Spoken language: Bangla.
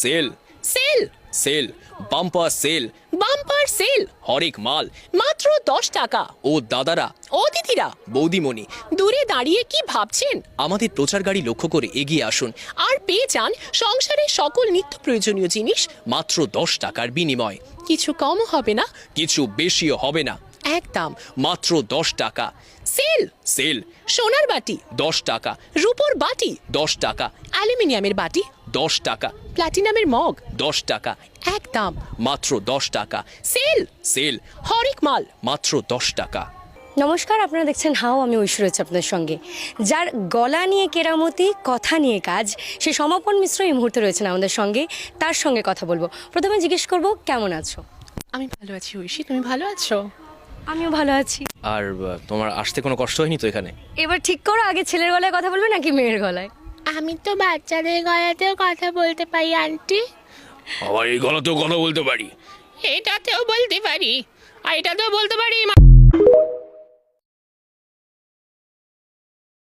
Sell sale sale bumper sale bumper sale হরেক মাল মাত্র 10 টাকা। ও দাদারা ও দিদিরা, বৌদিমণি দূরে দাঁড়িয়ে কি ভাবছেন? আমাদের প্রচার গাড়ি লক্ষ্য করে এগিয়ে আসুন আর পেয়ে যান সংসারের সকল নিত্য প্রয়োজনীয় জিনিস মাত্র 10 টাকার বিনিময়। কিছু কম হবে না, কিছু বেশিও হবে না, একদম। মাত্র 10 টাকা। সেল সেল সোনার বাটি, 10 টাকা, রূপোর বাটি, 10 টাকা, অ্যালুমিনিয়ামের বাটি, 10 টাকা, প্ল্যাটিনামের মগ, 10 টাকা, একদম। মাত্র 10 টাকা। সেল সেল হরেক মাল মাত্র 10 টাকা। নমস্কার, আপনারা দেখছেন হাও, আমি ঐশ্বর্য রয়েছে আপনাদের সঙ্গে। যার গলা নিয়ে কেরামতি, কথা নিয়ে কাজ, সে সমাপন মিশ্র এই মুহূর্তে রয়েছেন আমাদের সঙ্গে। তার সঙ্গে কথা বলবো। প্রথমে জিজ্ঞেস করব, কেমন আছো? আমি ভালো আছি ঐশী, তুমি ভালো আছো? আমিও ভালো আছি। আর তোমার আসতে কোনো কষ্ট হয়নি তো এখানে? এবার ঠিক করো, আগে ছেলের গলায় কথা বলবে নাকি মেয়ের গলায়? আমি তো বাচ্চাদের গলাতেও কথা বলতে পারি আন্টি, আবার এই গলাতেও কথা বলতে পারি। এটাতেও বলতে পারি, আর এটাতেও বলতে পারি।